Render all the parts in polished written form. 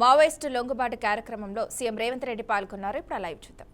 Maoist లొంగుబాటు కార్యక్రమంలో CM Revanth Reddy పాల్గొన్నారు. ఇప్పుడు లైవ్ చూద్దాం.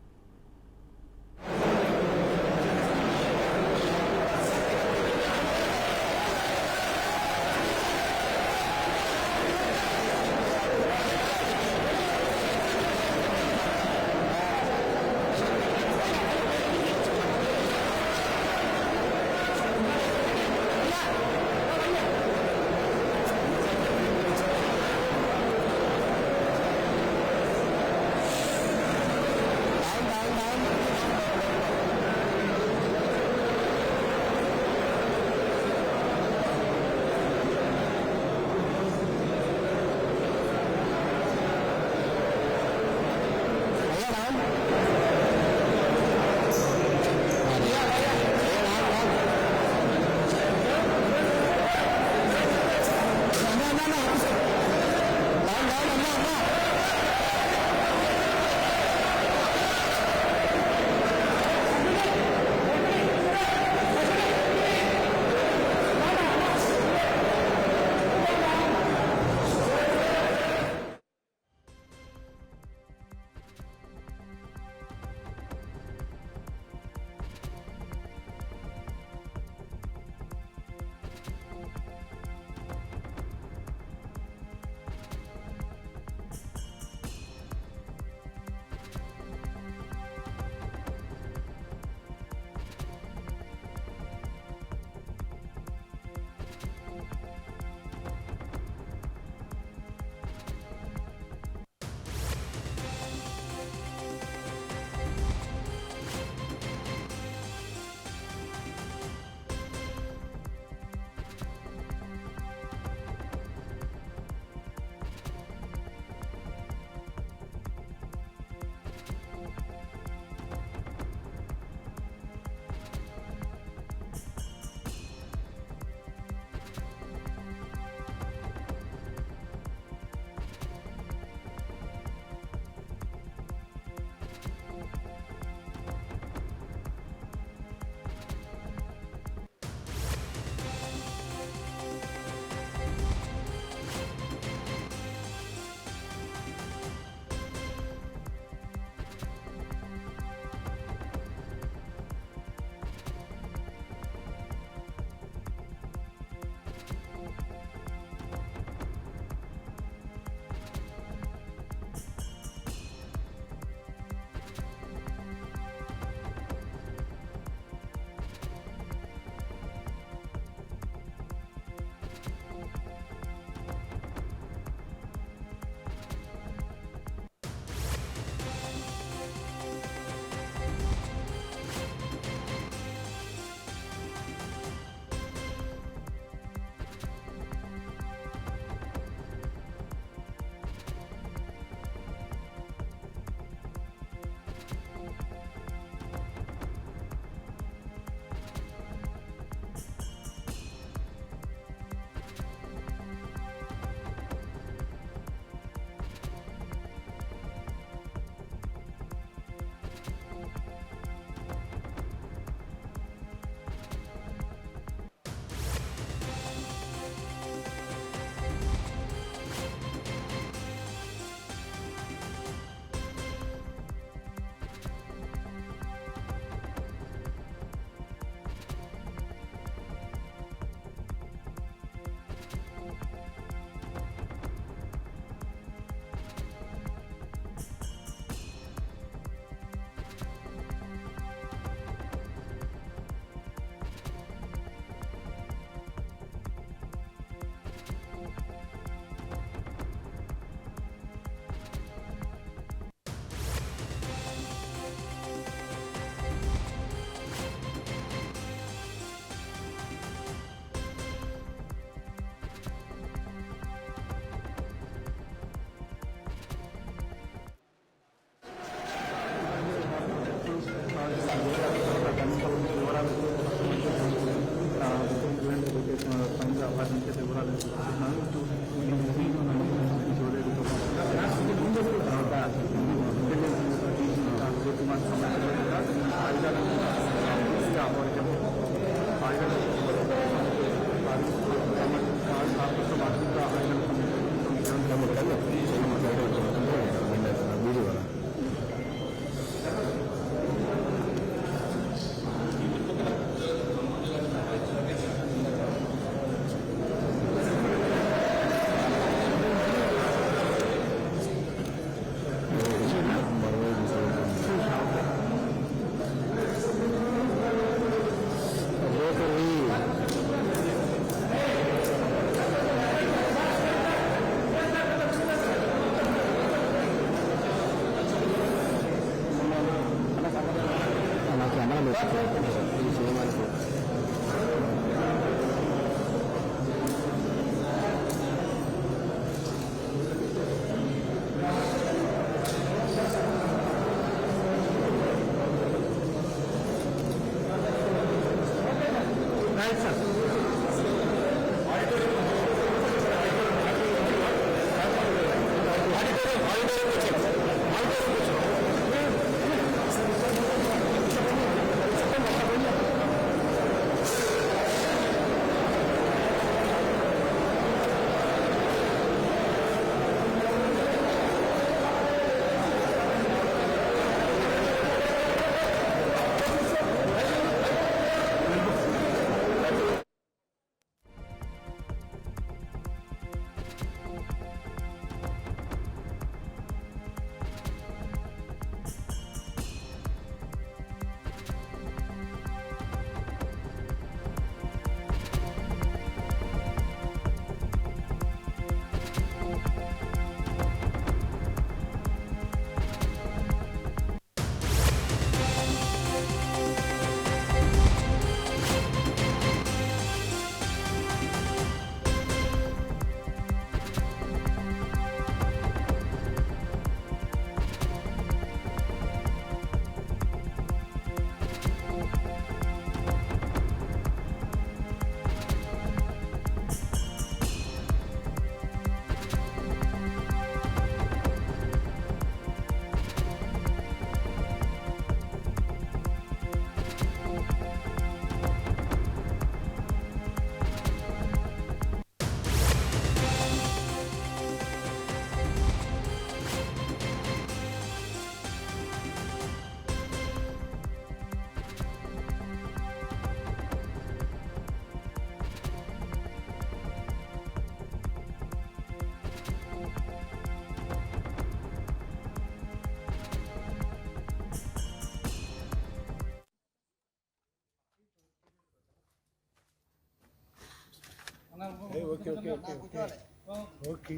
ఓకే.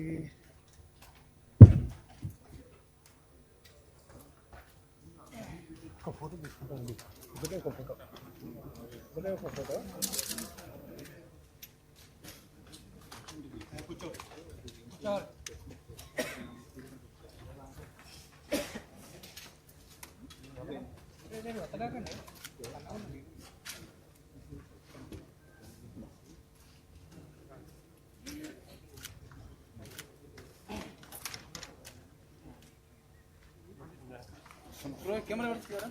ఒక ఫోటో తీసుకుంటానండి. ఒకటే ఒక ఫోటో. కూర్చో. కెమెరా పెడుతున్నారా?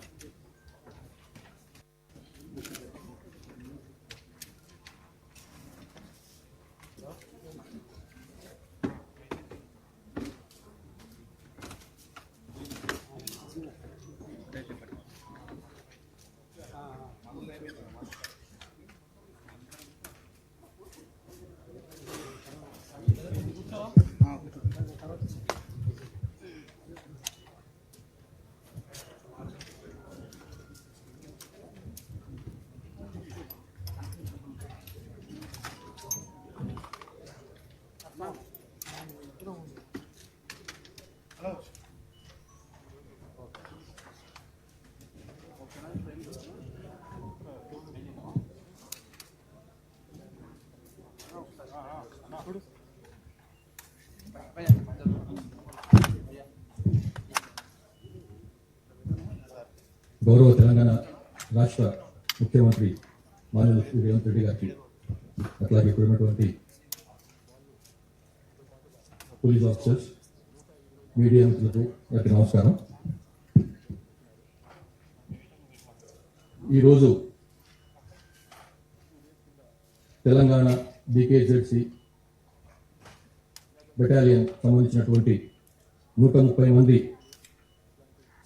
గౌరవ తెలంగాణ రాష్ట్ర ముఖ్యమంత్రి మాన్యులు శ్రీ రేవంత్ రెడ్డి గారికి, అట్లాగే ఇక్కడ ఉన్నటువంటి పోలీస్ ఆఫీసర్స్, మీడియా మిత్రులకు వారికి నమస్కారం. ఈరోజు తెలంగాణ BKZC బెటాలియన్ సంబంధించినటువంటి 130 మంది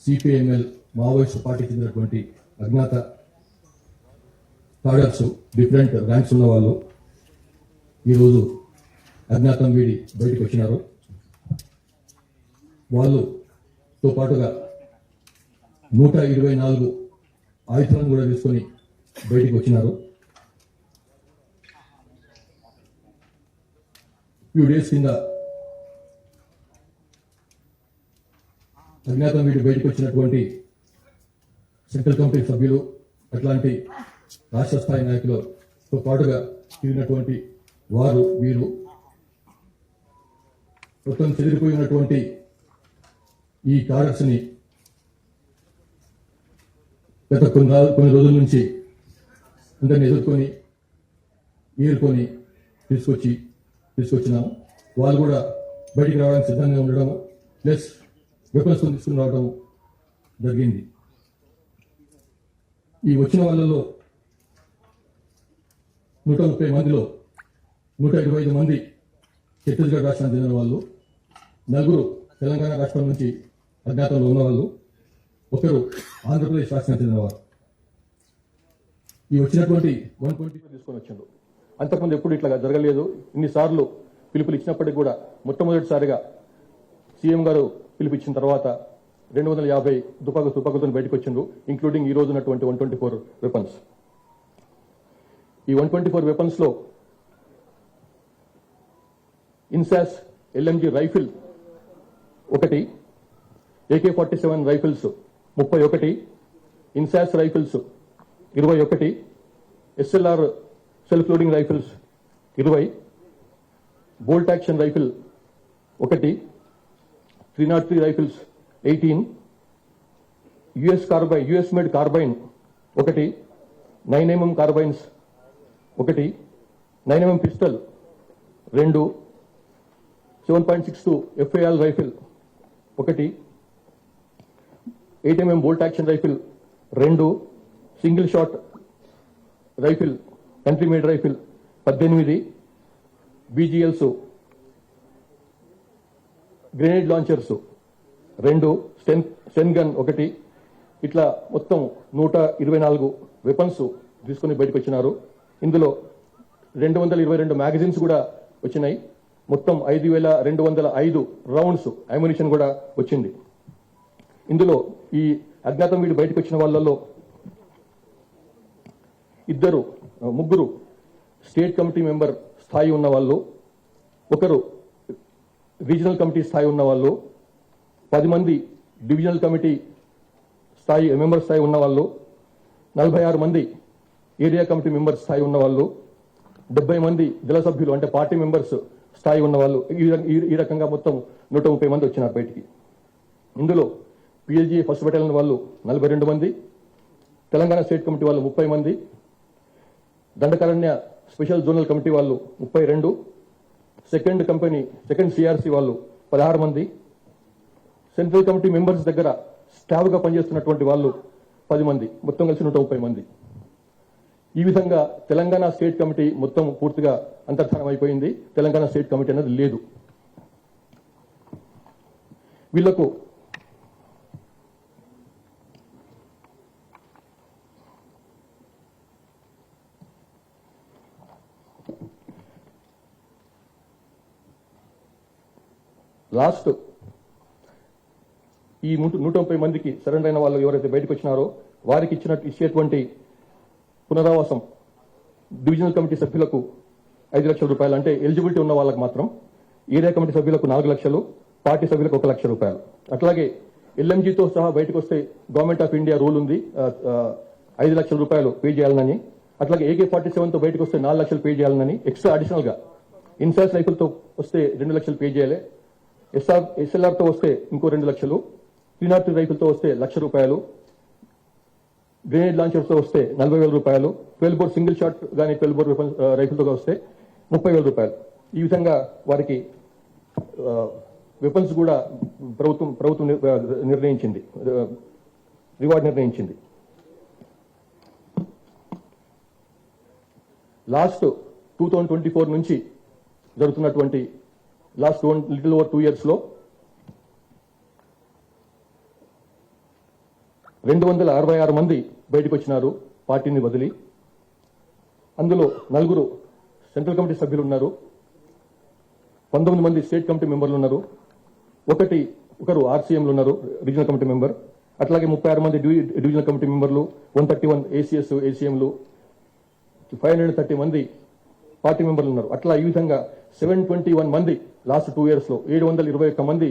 CPML మావోయిస్ట్ పార్టీకి చెందినటువంటి అజ్ఞాత కార్డర్స్, డిఫరెంట్ ర్యాంక్స్ ఉన్న వాళ్ళు ఈరోజు అజ్ఞాతం వీడి బయటకు వచ్చినారు. వాళ్ళతో పాటుగా 124 ఆయుధాలను కూడా తీసుకొని బయటకు వచ్చినారు. ఫ్యూ డేస్ కింద అజ్ఞాతం వీడి బయటకు వచ్చినటువంటి సెంట్రల్ కమిటీ సభ్యులు, అట్లాంటి రాష్ట్ర స్థాయి నాయకులతో పాటుగా తిరిగినటువంటి వారు వీరు మొత్తం చెదిరిపోయినటువంటి ఈ కార్యక్రమాన్ని గత కొన్ని రోజుల నుంచి అందరిని ఎదుర్కొని ఏరుకొని తీసుకొచ్చినాము. వాళ్ళు కూడా బయటికి రావడానికి సిద్ధంగా ఉండడం ప్లస్ వెపన్స్ తీసుకుని రావడం జరిగింది. ఈ వచ్చిన వాళ్ళలో 130 మందిలో 125 మంది ఛత్తీస్గఢ్ రాష్ట్రానికి చెందిన వాళ్ళు, 4 తెలంగాణ రాష్ట్రం నుంచి అజ్ఞాతంలో ఉన్నవాళ్ళు, 1 ఆంధ్రప్రదేశ్ రాష్ట్రానికి చెందినవారు. ఈ వచ్చినటువంటి 120 తీసుకొని వచ్చాడు. అంతకుముందు ఎప్పుడు ఇట్లా జరగలేదు. ఇన్నిసార్లు పిలుపులు ఇచ్చినప్పటికీ కూడా మొట్టమొదటిసారిగా సీఎం గారు పిలుపుచ్చిన తర్వాత 250 తుపాకులతో బయటకు వచ్చిండు, ఇంక్లూడింగ్ ఈ రోజు ఉన్నటువంటి 124 వెపన్స్. ఈ 124 వెపన్స్ లో INSAS LMG rifle 1, AK-47 rifles 31, INSAS rifles 21, SLR self loading rifles 20, bolt action rifle 1, 303 rifles 18, US made carbine 1, 9mm carbines 1, 9mm pistol 2, 7.62 FAL rifle 1, 8mm bolt action rifle 2, single shot rifle country made rifle 18, BGLs, grenade launchers 2, Sten gun 1, ఇట్లా మొత్తం 124 weapons తీసుకుని బయటకు వచ్చినారు. ఇందులో 222 magazines కూడా వచ్చినాయి. మొత్తం 5205 rounds ammunition కూడా వచ్చింది. ఇందులో ఈ అజ్ఞాతం వీడి బయటకు వచ్చిన వాళ్ళలో 3 స్టేట్ కమిటీ మెంబర్ స్థాయి ఉన్న వాళ్ళు, 1 రీజనల్ కమిటీ స్థాయి ఉన్న వాళ్ళు, 10 మంది డివిజనల్ కమిటీ స్థాయి మెంబర్ స్థాయి ఉన్న వాళ్ళు, 46 మంది ఏరియా కమిటీ మెంబర్ స్థాయి ఉన్న వాళ్ళు, 70 మంది దళ సభ్యులు అంటే పార్టీ మెంబర్స్ స్థాయి ఉన్న వాళ్ళు, ఈ రకంగా మొత్తం 130 మంది వచ్చినారు బయటికి. ఇందులో PLGA ఫస్ట్ బెటాలియన్ వాళ్ళు 42 మంది, తెలంగాణ స్టేట్ కమిటీ వాళ్ళు 30 మంది, దండకారణ్య స్పెషల్ జోనల్ కమిటీ వాళ్ళు 32, సెకండ్ CRC వాళ్ళు 16 మంది, సెంట్రల్ కమిటీ మెంబర్స్ దగ్గర స్టాఫ్ గా పనిచేస్తున్నటువంటి వాళ్ళు 10 మంది, మొత్తం కలిసి 130 మంది. ఈ విధంగా తెలంగాణ స్టేట్ కమిటీ మొత్తం పూర్తిగా అంతర్ధానం అయిపోయింది. తెలంగాణ స్టేట్ కమిటీ అనేది లేదు. వీళ్లకు లాస్ట్ ఈ 130 మందికి సరెండర్ అయిన వాళ్ళు ఎవరైతే బయటకు వచ్చినారో వారికి ఇచ్చేటువంటి పునరావాసం డివిజనల్ కమిటీ సభ్యులకు 5 లక్షల రూపాయలు, అంటే ఎలిజిబిలిటీ ఉన్న వాళ్ళకి మాత్రం, ఏరియా కమిటీ సభ్యులకు 4 లక్షలు, పార్టీ సభ్యులకు 1 లక్ష రూపాయలు. అట్లాగే LMGతో సహా బయటకు వస్తే గవర్నమెంట్ ఆఫ్ ఇండియా రూల్ ఉంది 5 లక్షల రూపాయలు పే చేయాలని. అట్లాగే AK-47తో బయటకు వస్తే 4 లక్షలు పే చేయాలని, ఎక్స్ట్రా అడిషనల్ గా ఇన్సాస్ రైఫిల్తో వస్తే 2 లక్షలు పే చేయాలి, SLRతో వస్తే ఇంకో 2 లక్షలు, 303 రైఫిల్తో వస్తే 1 లక్ష రూపాయలు, గ్రెనేడ్ లాంచర్స్తో వస్తే 40,000 రూపాయలు, 12 బోర్ సింగిల్ షాట్ కానీ 12 బోర్ రైఫిల్తో వస్తే 30,000 రూపాయలు. ఈ విధంగా వారికి వెపన్స్ కూడా ప్రభుత్వం నిర్ణయించింది, రివార్డ్ నిర్ణయించింది. లాస్ట్ 2024 నుంచి జరుగుతున్నటువంటి లాస్ట్ లిటిల్ ఓవర్ 2 years లో 266 మంది బయటకు వచ్చినారు పార్టీని వదిలి. అందులో 4 సెంట్రల్ కమిటీ సభ్యులు ఉన్నారు, 19 మంది స్టేట్ కమిటీ మెంబర్లు ఉన్నారు, ఒకరు RCMలు ఉన్నారు, రీజనల్ కమిటీ మెంబర్. అట్లాగే 36 మంది డివిజనల్ కమిటీ మెంబర్లు, 131 ACS ACMలు, 530 మంది పార్టీ మెంబర్లు ఉన్నారు. అట్లా ఈ విధంగా 721 మంది లాస్ట్ 2 years లో 721 మంది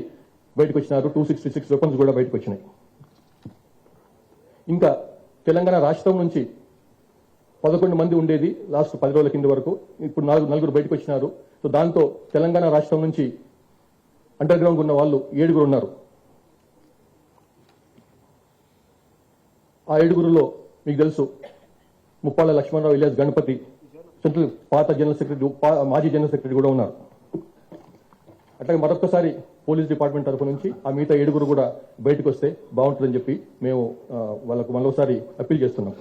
బయటకు వచ్చినారు. 266 వెపన్స్ కూడా బయటకు వచ్చినాయి. ఇంకా తెలంగాణ రాష్ట్రం నుంచి 11 మంది ఉండేది లాస్ట్ 10 రోజుల కింద వరకు. ఇప్పుడు నలుగురు బయటకు వచ్చినారు. సో దాంతో తెలంగాణ రాష్ట్రం నుంచి అండర్ గ్రౌండ్ ఉన్న వాళ్ళు 7 ఉన్నారు. ఆ 7లో మీకు తెలుసు ముప్పాళ్ళ లక్ష్మణరావు ఇలియాస్ గణపతి, సెంట్రల్ పాత జనరల్ సెక్రటరీ, మాజీ జనరల్ సెక్రటరీ కూడా ఉన్నారు. అట్లాగే మరొకసారి పోలీస్ డిపార్ట్మెంట్ తరఫు నుంచి ఆ మిగతా 7 కూడా బయటకు వస్తే బాగుంటుందని చెప్పి మేము వాళ్ళకు మరోసారి అప్పీల్ చేస్తున్నాం.